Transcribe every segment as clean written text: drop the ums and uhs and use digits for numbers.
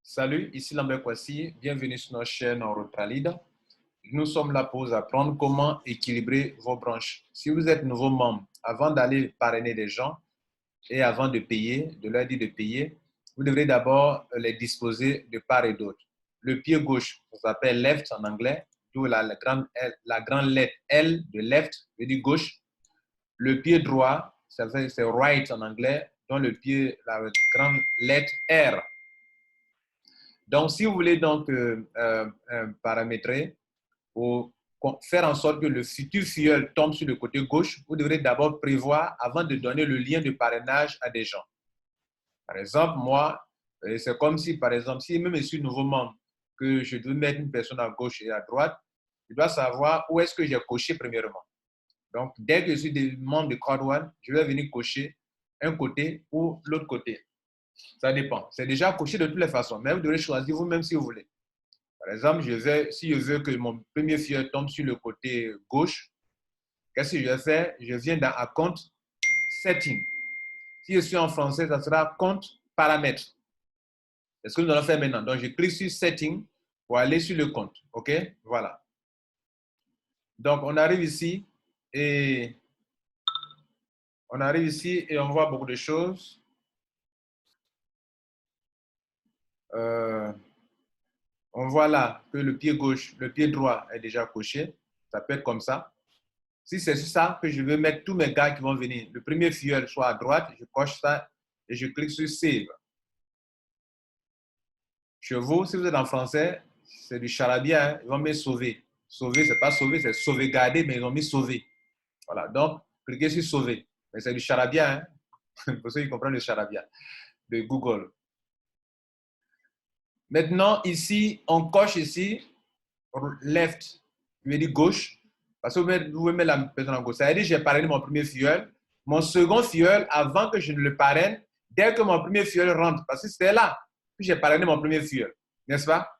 Salut, ici Lambert Kwasi, bienvenue sur notre chaîne en Rotralide. Nous sommes là pour vous apprendre comment équilibrer vos branches. Si vous êtes nouveau membre, avant d'aller parrainer des gens et avant de payer, de leur dire de payer, vous devrez d'abord les disposer de part et d'autre. Le pied gauche, ça s'appelle left en anglais, d'où la grande lettre L de left, veut dire gauche. Le pied droit, c'est right en anglais, dont la grande lettre R. Donc, si vous voulez donc paramétrer ou faire en sorte que le futur filleul tombe sur le côté gauche, vous devrez d'abord prévoir avant de donner le lien de parrainage à des gens. Par exemple, moi, c'est comme si, par exemple, si même je suis nouveau membre, que je dois mettre une personne à gauche et à droite, je dois savoir où est-ce que j'ai coché premièrement. Donc, dès que je suis membre de Crowd One, je vais venir cocher un côté ou l'autre côté. Ça dépend. C'est déjà coché de toutes les façons, mais vous devrez choisir vous-même si vous voulez. Par exemple, si je veux que mon premier filleul tombe sur le côté gauche, qu'est-ce que je vais faire? Je viens dans Account Setting. Si je suis en français, ça sera Compte Paramètres. C'est ce que nous allons faire maintenant. Donc, je clique sur Setting pour aller sur le compte. OK? Voilà. Donc, on arrive ici et on voit beaucoup de choses. On voit là que le pied gauche, le pied droit est déjà coché. Ça peut être comme ça. Si c'est ça que je veux mettre tous mes gars qui vont venir, le premier filleul soit à droite, je coche ça et je clique sur Save. Chez vous, si vous êtes en français, c'est du charabia, hein? Ils vont me sauver. Sauver, c'est pas sauver, c'est sauvegarder, mais ils ont mis sauver. Voilà, donc cliquez sur Sauver. Mais c'est du charabia, hein? Pour ceux qui comprennent le charabia de Google. Maintenant, ici, on coche ici, left, je vais dire gauche, parce que vous mettez la personne en gauche. Ça veut dire que j'ai parrainé mon premier filleul. Mon second filleul, avant que je ne le parraine, dès que mon premier filleul rentre, parce que c'était là que j'ai parrainé mon premier filleul, n'est-ce pas?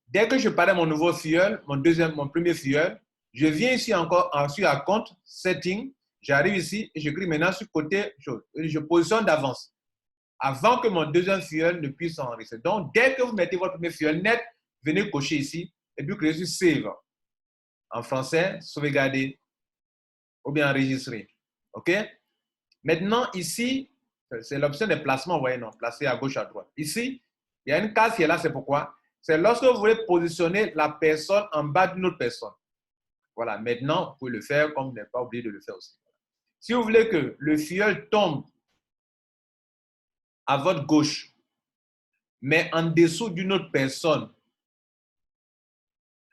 Dès que je parraine mon nouveau filleul, mon premier filleul, je viens ici encore, ensuite à compte, setting, j'arrive ici et je clique maintenant sur côté chose. Je positionne d'avance avant que mon deuxième filleul ne puisse enregistrer. Donc, dès que vous mettez votre premier filleul net, venez cocher ici et puis cliquez sur Save. En français, sauvegarder ou bien enregistrer. OK? Maintenant, ici, c'est l'option de placement, vous voyez, non, placer à gauche, à droite. Ici, il y a une case qui est là, c'est pourquoi? C'est lorsque vous voulez positionner la personne en bas d'une autre personne. Voilà, maintenant, vous pouvez le faire comme vous n'avez pas oublié de le faire aussi. Si vous voulez que le filleul tombe à votre gauche, mais en dessous d'une autre personne,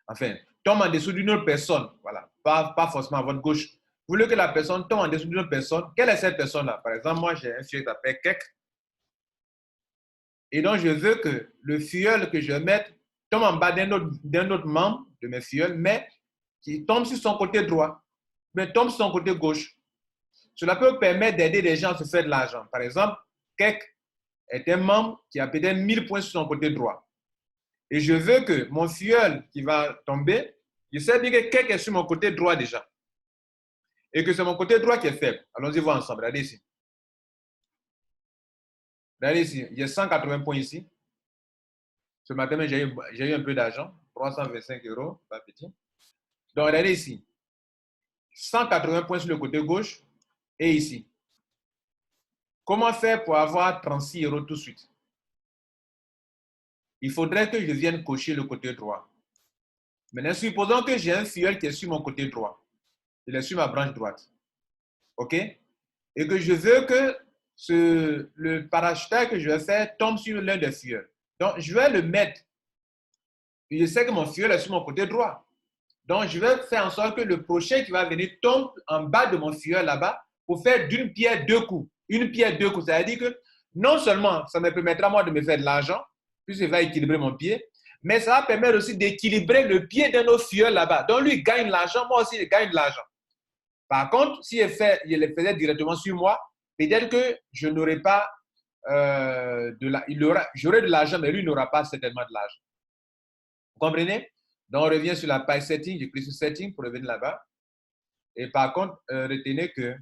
enfin, tombe en dessous d'une autre personne, voilà, pas forcément à votre gauche. Vous voulez que la personne tombe en dessous d'une autre personne. Quelle est cette personne-là? Par exemple, moi, j'ai un filleul qui s'appelle Kek. Et donc, je veux que le filleul que je vais mettre tombe en bas d'un autre membre de mes filleuls, mais qui tombe sur son côté droit, mais tombe sur son côté gauche. Cela peut permettre d'aider les gens à se faire de l'argent. Par exemple, Kek est un membre qui a peut-être 1000 points sur son côté droit. Et je veux que mon filleul qui va tomber, je sais bien que Kek est sur mon côté droit déjà. Et que c'est mon côté droit qui est faible. Allons-y voir ensemble. Regardez ici. Regardez ici. Il y a 180 points ici. Ce matin, j'ai eu un peu d'argent. 325 €, pas petit. Donc, regardez ici. 180 points sur le côté gauche et ici. Comment faire pour avoir 36 € tout de suite? Il faudrait que je vienne cocher le côté droit. Maintenant, supposons que j'ai un filleul qui est sur mon côté droit. Il est sur ma branche droite. OK? Et que je veux que le parachutage que je vais faire tombe sur l'un des filleuls. Donc, je vais le mettre. Je sais que mon filleul est sur mon côté droit. Donc, je vais faire en sorte que le prochain qui va venir tombe en bas de mon filleul là-bas pour faire d'une pierre deux coups. Une pierre deux coups. Ça veut dire que non seulement ça me permettra moi de me faire de l'argent, puisqu'il va équilibrer mon pied, mais ça va permettre aussi d'équilibrer le pied d'un autre filleul là-bas. Donc, lui, il gagne de l'argent, moi aussi, je gagne de l'argent. Par contre, si il le faisait directement sur moi, peut-être que je n'aurais pas j'aurais de l'argent, mais lui n'aura pas certainement de l'argent. Vous comprenez? Donc, on revient sur la page setting, je clique sur setting pour revenir là-bas. Et par contre, retenez que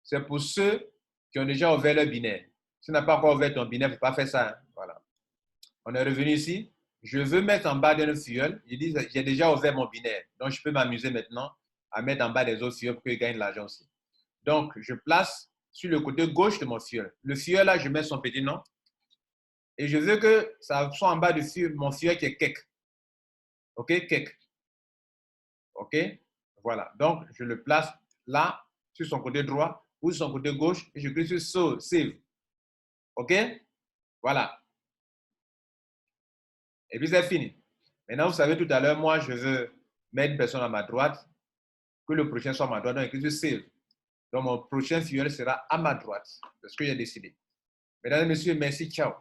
c'est pour ceux qui ont déjà ouvert leur binaire. Si tu n'as pas encore ouvert ton binaire, il ne faut pas faire ça. Hein? Voilà. On est revenu ici. Je veux mettre en bas d'un filleul. Je dis, j'ai déjà ouvert mon binaire. Donc, je peux m'amuser maintenant à mettre en bas des autres filleuls pour qu'ils gagnent de l'argent aussi. Donc, je place sur le côté gauche de mon filleul. Le filleul, là, je mets son petit nom. Et je veux que ça soit en bas de mon filleul qui est Kek. OK, Kek. OK, voilà. Donc, je le place là, sur son côté droit ou sur son côté gauche. Et je clique sur Save. OK, voilà. Et puis, c'est fini. Maintenant, vous savez, tout à l'heure, moi, je veux mettre une personne à ma droite, que le prochain soit à ma droite. Donc, je clique sur Save. Donc, mon prochain filleul sera à ma droite. C'est ce que j'ai décidé. Mesdames et messieurs, merci. Ciao.